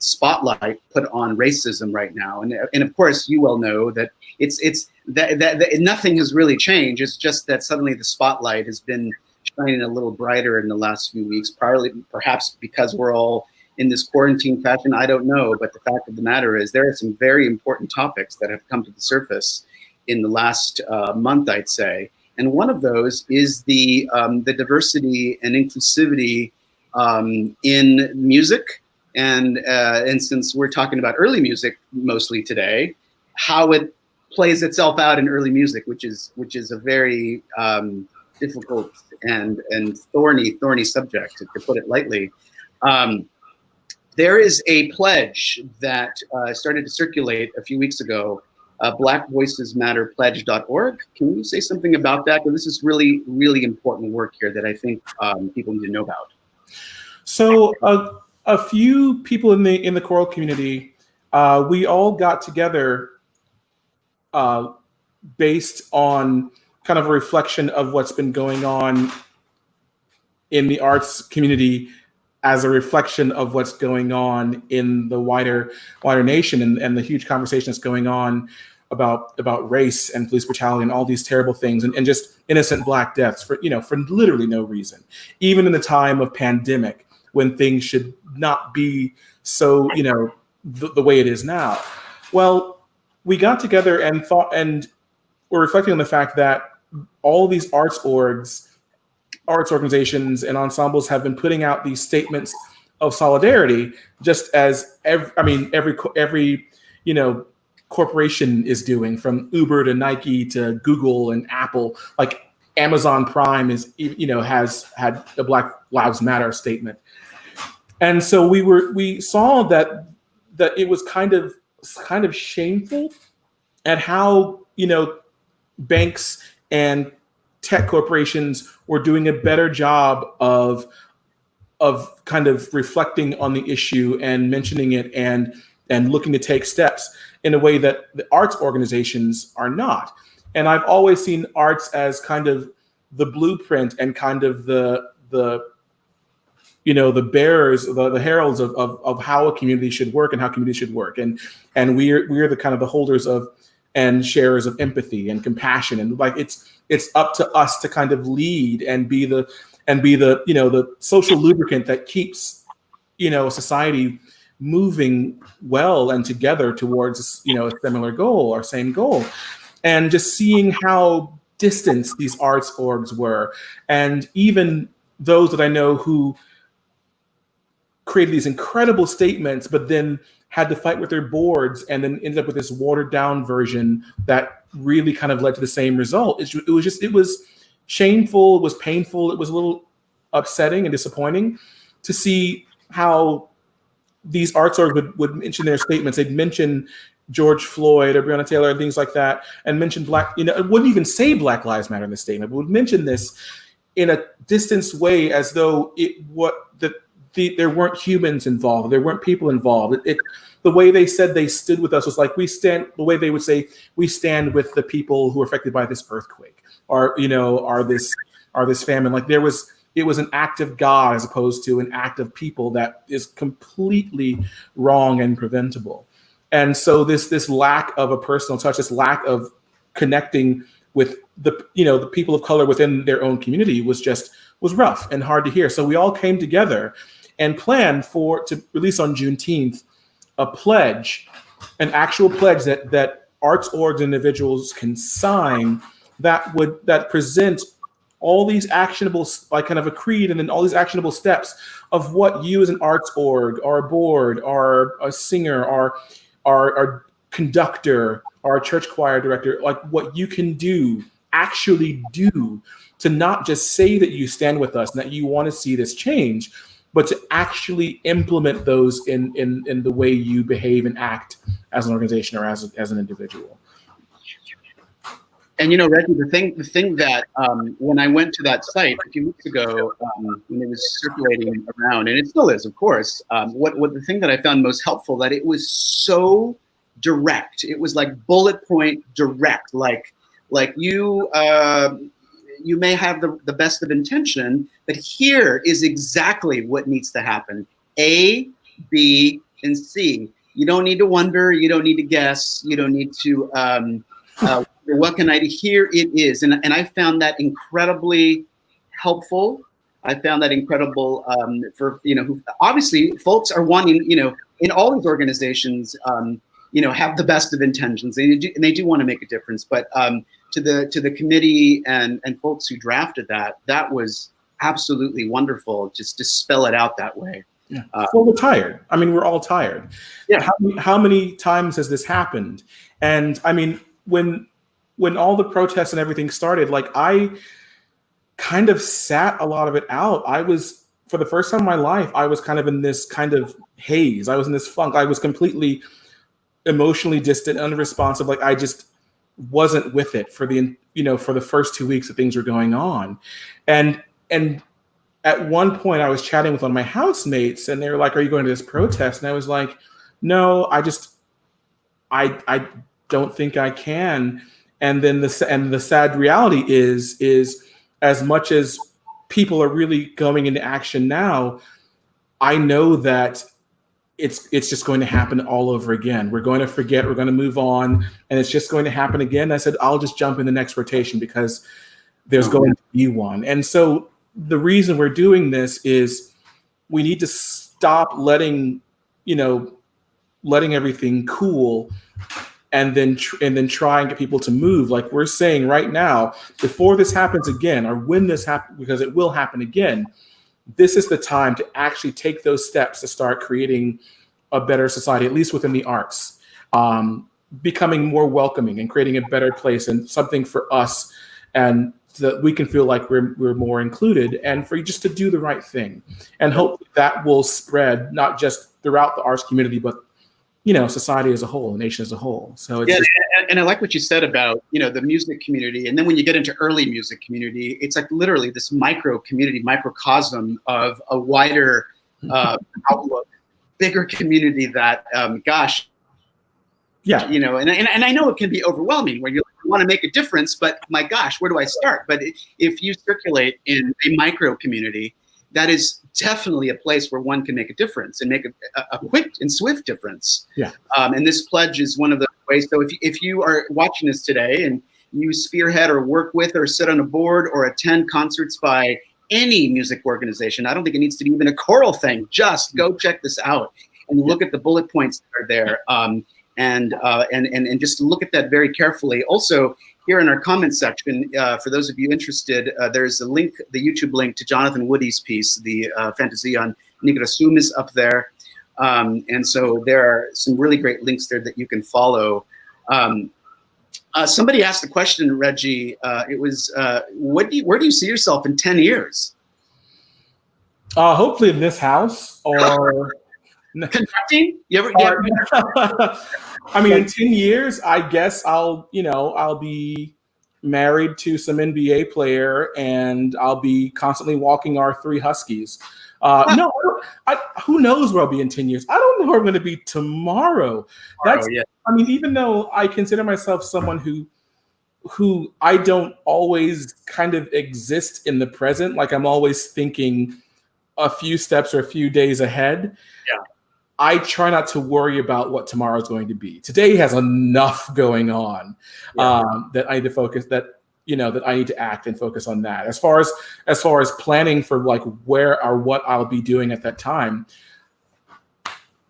spotlight put on racism right now, and of course you well know that that nothing has really changed. It's just that suddenly the spotlight has been shining a little brighter in the last few weeks, perhaps because we're all in this quarantine fashion, I don't know. But the fact of the matter is there are some very important topics that have come to the surface in the last month, I'd say. And one of those is the diversity and inclusivity in music. And since we're talking about early music mostly today, how it plays itself out in early music, which is a very difficult and thorny subject, to put it lightly. There is a pledge that started to circulate a few weeks ago, Blackvoicesmatterpledge Org. Can you say something about that? Because this is really, really important work here that I think people need to know about. So a few people in the choral community, we all got together based on kind of a reflection of what's been going on in the arts community as a reflection of what's going on in the wider nation, and the huge conversation that's going on about race and police brutality and all these terrible things, and just innocent Black deaths for literally no reason, even in the time of pandemic when things should not be so the way it is now. Well, we got together and thought, and we're reflecting on the fact that all these arts organizations and ensembles have been putting out these statements of solidarity, just as every corporation is doing, from Uber to Nike to Google and Apple. Like Amazon Prime has had a Black Lives Matter statement. And so we saw that it was kind of shameful at how banks and tech corporations were doing a better job of kind of reflecting on the issue and mentioning it and looking to take steps in a way that the arts organizations are not. And I've always seen arts as kind of the blueprint and kind of the bearers, the heralds of how a community should work and how community should work. And we're the kind of the holders of and sharers of empathy and compassion, and like it's up to us to kind of lead and be the the social lubricant that keeps society moving well and together towards a similar goal or same goal. And just seeing how distant these arts orgs were, and even those that I know who created these incredible statements, but then had to fight with their boards and then ended up with this watered down version that really kind of led to the same result. It was shameful, it was painful, it was a little upsetting and disappointing to see how these arts orgs would mention their statements. They'd mention George Floyd or Breonna Taylor and things like that, and mention it wouldn't even say Black Lives Matter in the statement, but would mention this in a distanced way as though there weren't humans involved, there weren't people involved. The way they said they stood with us was like the way they would say, we stand with the people who are affected by this earthquake, or this famine. Like it was an act of God as opposed to an act of people that is completely wrong and preventable. And so this lack of a personal touch, this lack of connecting with the people of color within their own community was rough and hard to hear. So we all came together and planned to release on Juneteenth a pledge, an actual pledge that arts orgs and individuals can sign that present all these actionable, like kind of a creed, and then all these actionable steps of what you as an arts org, or a board, or a singer, or our conductor, or a church choir director, like what you can actually do to not just say that you stand with us and that you want to see this change, but to actually implement those in the way you behave and act as an organization or as an individual. And Reggie, the thing that when I went to that site a few weeks ago, when it was circulating around, and it still is, of course, what the thing that I found most helpful, that it was so direct. It was like bullet point direct. Like you may have the best of intention, but here is exactly what needs to happen: A, B, and C. You don't need to wonder. You don't need to guess. You don't need to. What can I do? Here it is. And I found that incredibly helpful. I found that incredible for, who obviously folks are wanting, in all these organizations, have the best of intentions. And they do want to make a difference. But to the committee and folks who drafted that was absolutely wonderful, just to spell it out that way. Yeah. Well, we're tired. I mean, we're all tired. Yeah. How many times has this happened? And I mean, when all the protests and everything started, like I kind of sat a lot of it out. For the first time in my life, I was kind of in this kind of haze. I was in this funk. I was completely emotionally distant, unresponsive. Like I just wasn't with it for the first 2 weeks that things were going on. And at one point I was chatting with one of my housemates and they were like, "Are you going to this protest?" And I was like, "No, I don't think I can." And then the sad reality is as much as people are really going into action now, I know that it's just going to happen all over again. We're going to forget, we're going to move on, and it's just going to happen again. I said, I'll just jump in the next rotation because there's going to be one. And so the reason we're doing this is we need to stop letting everything cool and then try and get people to move. Like we're saying right now, before this happens again, or when this happens, because it will happen again, this is the time to actually take those steps to start creating a better society, at least within the arts, becoming more welcoming and creating a better place and something for us, and so that we can feel like we're more included, and for just to do the right thing. And hope that will spread not just throughout the arts community, but society as a whole, the nation as a whole. So it's and I like what you said about, the music community. And then when you get into early music community, it's like literally this micro community, microcosm of a wider outlook, bigger community that, yeah. And I know it can be overwhelming when you want to make a difference, but my gosh, where do I start? But if you circulate in a micro community, that is definitely a place where one can make a difference and make a quick and swift difference. Yeah. And this pledge is one of way. So if you are watching this today and you spearhead or work with or sit on a board or attend concerts by any music organization, I don't think it needs to be even a choral thing. Just go check this out and look at the bullet points that are there, and just look at that very carefully. Also, here in our comment section, for those of you interested, there's a link, the YouTube link to Jonathan Woody's piece, the Fantasy on Nigrasum is up there. And so there are some really great links there that you can follow. Somebody asked the question, Reggie, it was, where do you see yourself in 10 years? Hopefully in this house or... Conducting? I mean, in 10 years, I guess I'll be married to some NBA player and I'll be constantly walking our 3 huskies. No, who knows where I'll be in 10 years? I don't know where I'm going to be tomorrow. I mean, even though I consider myself someone who I don't always kind of exist in the present, like I'm always thinking a few steps or a few days ahead. Yeah. I try not to worry about what tomorrow is going to be. Today has enough going on that I need to focus. That I need to act and focus on that. As far as planning for like where or what I'll be doing at that time,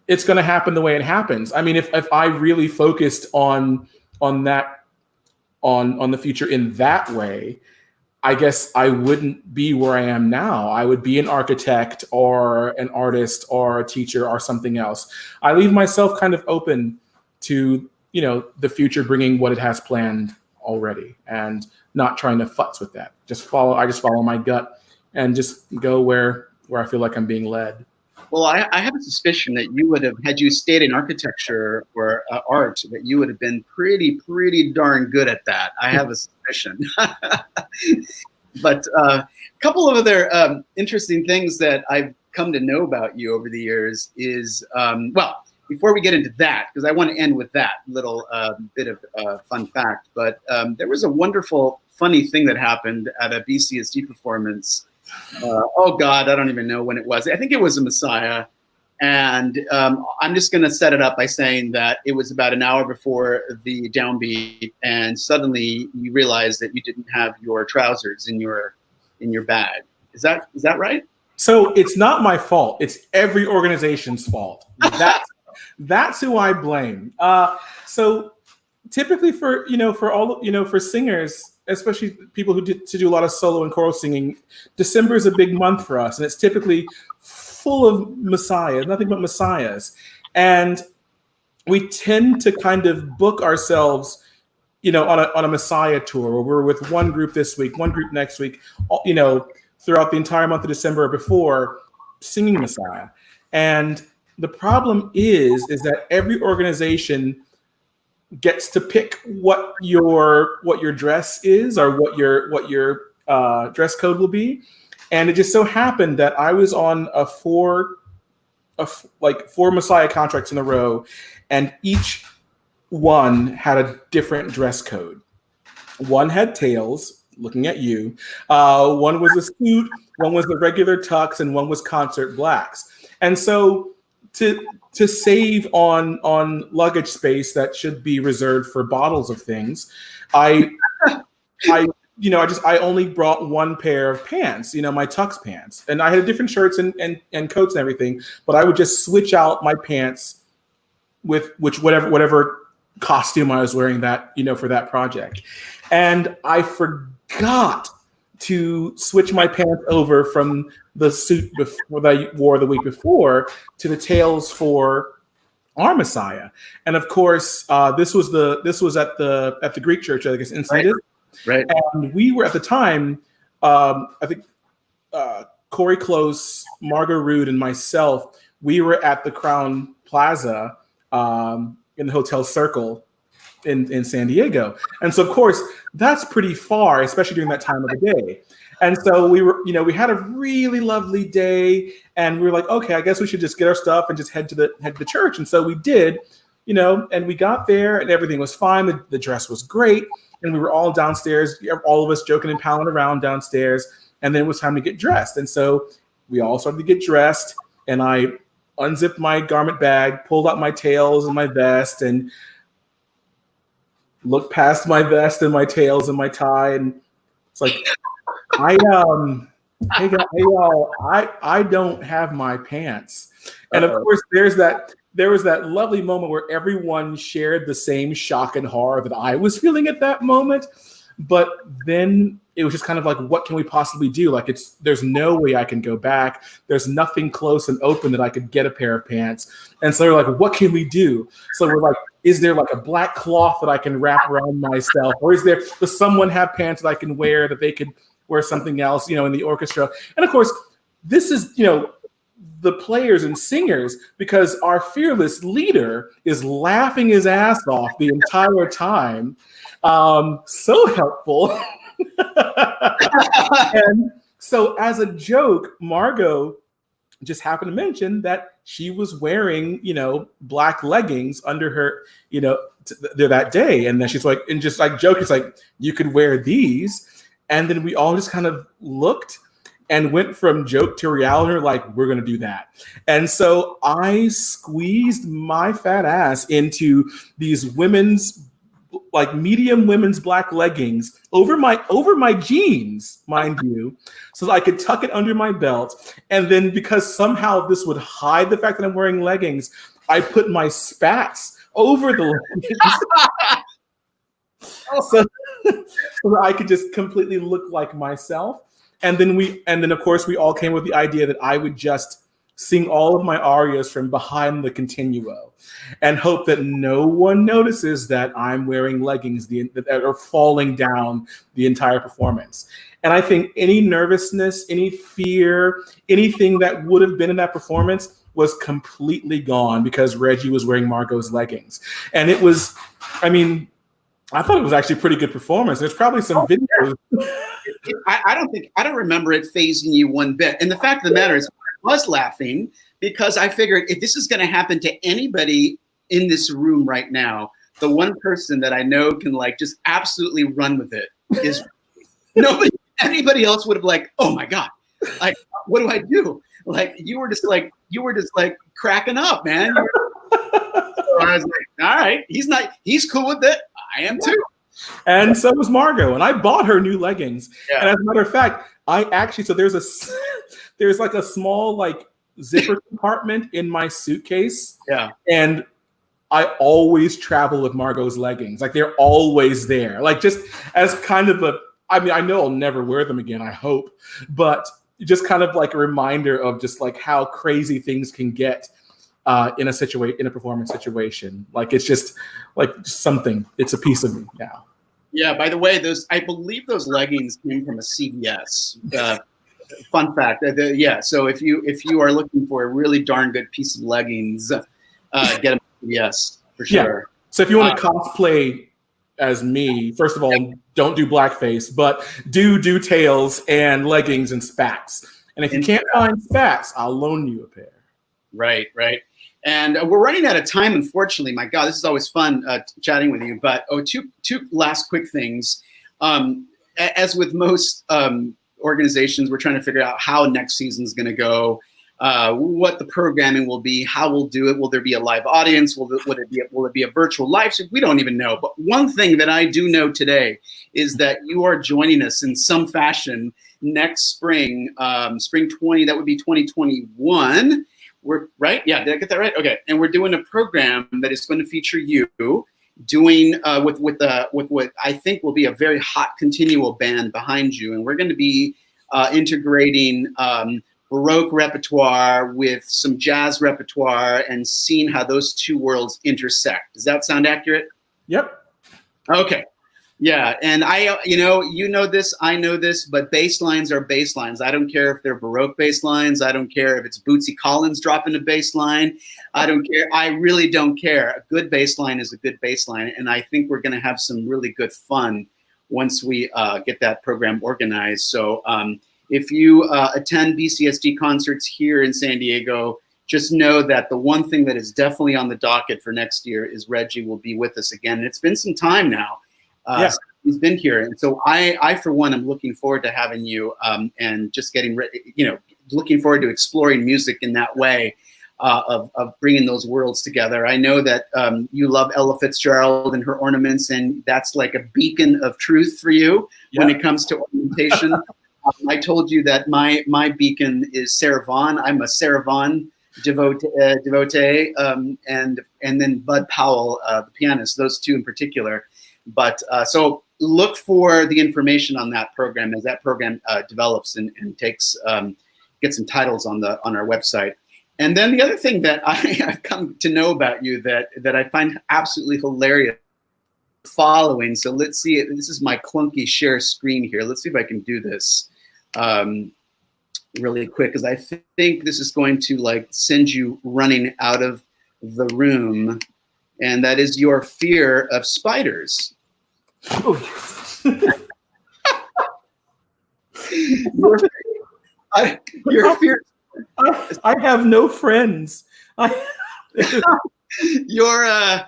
it's going to happen the way it happens. I mean, if I really focused on that on the future in that way, I guess I wouldn't be where I am now. I would be an architect or an artist or a teacher or something else. I leave myself kind of open to, the future bringing what it has planned already and not trying to futz with that. I just follow my gut and just go where I feel like I'm being led. Well, I have a suspicion that you would have, had you stayed in architecture or art, that you would have been pretty darn good at that. I have a suspicion. But a couple of other interesting things that I've come to know about you over the years is, well, before we get into that, because I want to end with that little bit of fun fact, but there was a wonderful, funny thing that happened at a BCSD performance. Oh God, I don't even know when it was. I think it was a Messiah. And I'm just going to set it up by saying that it was about an hour before the downbeat, and suddenly you realized that you didn't have your trousers in your bag. Is that right? So it's not my fault. It's every organization's fault. That's who I blame. So typically for singers, especially people who do a lot of solo and choral singing, December is a big month for us, and it's typically full of messiahs, nothing but messiahs. And we tend to kind of book ourselves, on a messiah tour where we're with one group this week, one group next week, throughout the entire month of December before singing Messiah. And the problem is that every organization gets to pick what your dress is or what your dress code will be. And it just so happened that I was on four Messiah contracts in a row, and each one had a different dress code. One had tails, looking at you. One was a suit, one was the regular tux, and one was concert blacks. And so to save on luggage space that should be reserved for bottles of things, I only brought one pair of pants, my tux pants. And I had different shirts and coats and everything, but I would just switch out my pants with whatever costume I was wearing that, for that project. And I forgot to switch my pants over from the suit that I wore the week before to the tails for our Messiah. And of course, this was at the Greek church, I guess, in St. Right. And we were at the time, I think Corey Close, Margot Rude, and myself, we were at the Crown Plaza in the Hotel Circle in San Diego. And so, of course, that's pretty far, especially during that time of the day. And so we were, we had a really lovely day, and we were like, okay, I guess we should just get our stuff and just head to the church. And so we did, and we got there, and everything was fine. The dress was great, and we were all downstairs, all of us joking and palling around downstairs. And then it was time to get dressed. And so we all started to get dressed, and I unzipped my garment bag, pulled out my tails and my vest, and look past my vest and my tails and my tie, and it's like, hey y'all, I don't have my pants. And of course, there was that lovely moment where everyone shared the same shock and horror that I was feeling at that moment. But then it was just kind of like, what can we possibly do? Like, there's no way I can go back. There's nothing close and open that I could get a pair of pants. And so we're like, what can we do? So we're like, is there like a black cloth that I can wrap around myself? Or does someone have pants that I can wear that they could wear something else, in the orchestra? And of course, this is, the players and singers, because our fearless leader is laughing his ass off the entire time. So helpful. And so as a joke, Margot just happened to mention that she was wearing, black leggings under her, that day. And then she's like, and just like joke, it's like, you could wear these. And then we all just kind of looked and went from joke to reality, like, we're going to do that. And so I squeezed my fat ass into these medium women's black leggings over my jeans, mind you, so that I could tuck it under my belt. And then because somehow this would hide the fact that I'm wearing leggings, I put my spats over the leggings. so that I could just completely look like myself. And then of course we all came with the idea that I would just sing all of my arias from behind the continuo and hope that no one notices that I'm wearing leggings that are falling down the entire performance. And I think any nervousness, any fear, anything that would have been in that performance was completely gone because Reggie was wearing Margot's leggings. And it was, I thought it was actually a pretty good performance. There's probably some videos. I don't remember it phasing you one bit. And the fact of the matter is, I was laughing because I figured if this is going to happen to anybody in this room right now, the one person that I know can just absolutely run with it is anybody else would have oh my God, what do I do? You were just cracking up, man. So I was like, all right, he's cool with it. I am too. And so was Margot, and I bought her new leggings. Yeah. And as a matter of fact, so there's a small zipper compartment in my suitcase. Yeah. And I always travel with Margot's leggings. They're always there. Just as kind of I know I'll never wear them again, I hope, but just kind of a reminder of just how crazy things can get in a performance situation. It's just something. It's a piece of me now. Yeah. By the way, I believe those leggings came from a CVS. Fun fact. Yeah. So if you are looking for a really darn good piece of leggings, get them at CVS for sure. Yeah. So if you want to cosplay as me, first of all, don't do blackface, but do tails and leggings and spats. And if you can't find spats, I'll loan you a pair. Right. And we're running out of time, unfortunately. My God, this is always fun chatting with you. But two last quick things. As with most organizations, we're trying to figure out how next season is going to go, what the programming will be, how we'll do it. Will there be a live audience? Will it be a virtual live stream? We don't even know. But one thing that I do know today is that you are joining us in some fashion next spring, spring 20. That would be 2021. We're right. Yeah. Did I get that right? Okay. And we're doing a program that is going to feature you doing with what I think will be a very hot continual band behind you. And we're going to be integrating Baroque repertoire with some jazz repertoire and seeing how those two worlds intersect. Does that sound accurate? Yep. Okay. Yeah, and you know this, I know this, but bass lines are bass lines. I don't care if they're Baroque bass lines. I don't care if it's Bootsy Collins dropping a bass line. I don't care. I really don't care. A good bass line is a good bass line, and I think we're going to have some really good fun once we get that program organized. So if you attend BCSD concerts here in San Diego, just know that the one thing that is definitely on the docket for next year is Reggie will be with us again. And it's been some time now. Yeah. He's been here, and so I for one am looking forward to having you and just getting ready, looking forward to exploring music in that way. of bringing those worlds together. I know that you love Ella Fitzgerald and her ornaments, and that's like a beacon of truth for you when it comes to ornamentation. I told you that my beacon is Sarah Vaughan. I'm a Sarah Vaughan devotee, and then Bud Powell, the pianist, those two in particular. But so look for the information on that program as that program develops and takes get some titles on our website. And then the other thing that I've come to know about you that I find absolutely hilarious, following. So let's see. This is my clunky share screen here. Let's see if I can do this really quick, because I think this is going to like send you running out of the room, and that is your fear of spiders. Oh. your fear. I have no friends. You're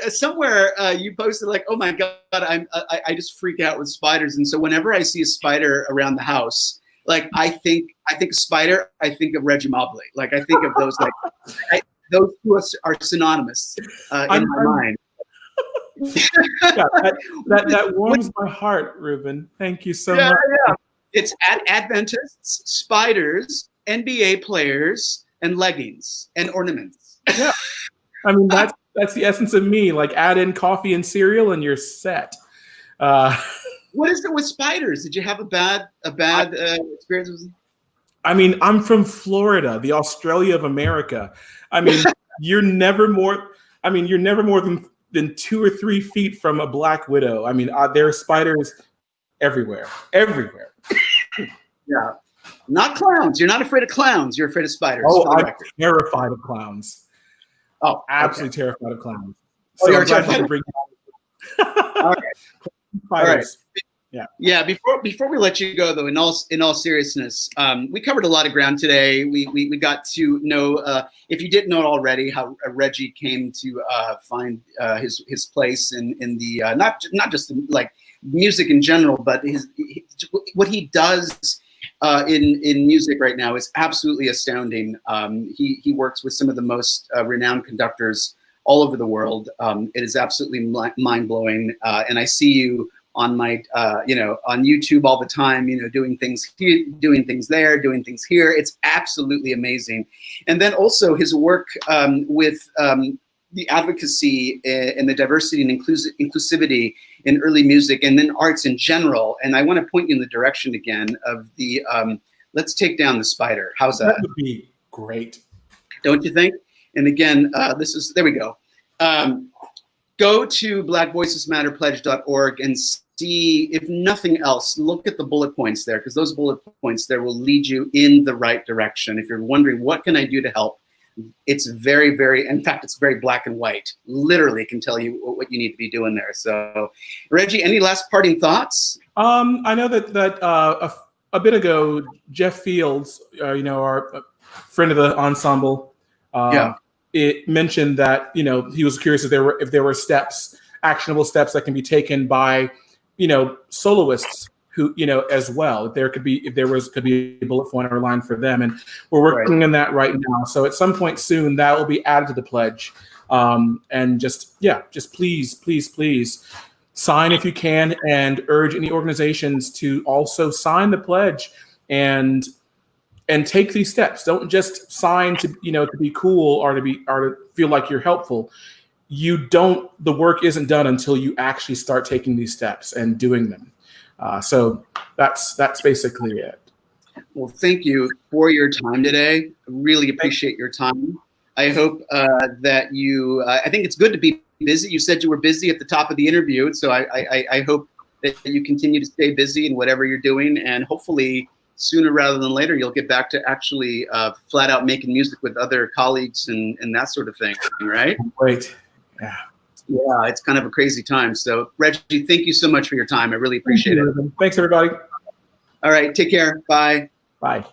somewhere you posted like, oh my God, I just freak out with spiders, and so whenever I see a spider around the house, like I think spider, I think of Reggie Mobley. Like I think of those those two are synonymous in my mind. Yeah, that warms my heart, Ruben. Thank you so much. Yeah. It's Adventists, spiders, NBA players, and leggings and ornaments. Yeah, I mean that's the essence of me. Like add in coffee and cereal, and you're set. What is it with spiders? Did you have a bad experience with them? I mean, I'm from Florida, the Australia of America. I mean, you're never more than 2 or 3 feet from a black widow. I mean, there are spiders everywhere. Yeah, not clowns. You're not afraid of clowns. You're afraid of spiders. Oh, I'm terrified of clowns. Oh, absolutely terrified of clowns. So So you're I'm glad terrified. you bring All right. spiders. Yeah. Before we let you go, though, in all seriousness, we covered a lot of ground today. We got to know, if you didn't know it already, how Reggie came to find his place in the not just like music in general, but what he does in music right now is absolutely astounding. He works with some of the most renowned conductors all over the world. It is absolutely mind blowing, and I see you on my on YouTube all the time, doing things here, doing things there, doing things here. It's absolutely amazing. And then also his work with the advocacy and the diversity and inclusivity in early music, and then arts in general. And I want to point you in the direction again of the let's take down the spider. How's that? That would be great. Don't you think? And again, there we go. Go to blackvoicesmatterpledge.org and see, if nothing else, look at the bullet points there, because those bullet points there will lead you in the right direction. If you're wondering, what can I do to help? It's very, very, in fact, it's very black and white. Literally can tell you what you need to be doing there. So, Reggie, any last parting thoughts? I know that a bit ago, Jeff Fields, our friend of the ensemble, it mentioned that he was curious if there were actionable steps that can be taken by soloists who as well. If there could be a bullet point or line for them, and we're working on that right now. So at some point soon, that will be added to the pledge. And just please sign if you can, and urge any organizations to also sign the pledge and take these steps. Don't just sign to be cool or to feel like you're helpful. The work isn't done until you actually start taking these steps and doing them. So that's basically it. Well, thank you for your time today. I really appreciate your time. I hope that you, I think it's good to be busy. You said you were busy at the top of the interview. So I hope that you continue to stay busy in whatever you're doing, and hopefully sooner rather than later, you'll get back to actually flat out making music with other colleagues and that sort of thing, right? Great. Yeah, it's kind of a crazy time. So, Reggie, thank you so much for your time. I really appreciate it. Thanks, everybody. All right, take care. Bye. Bye.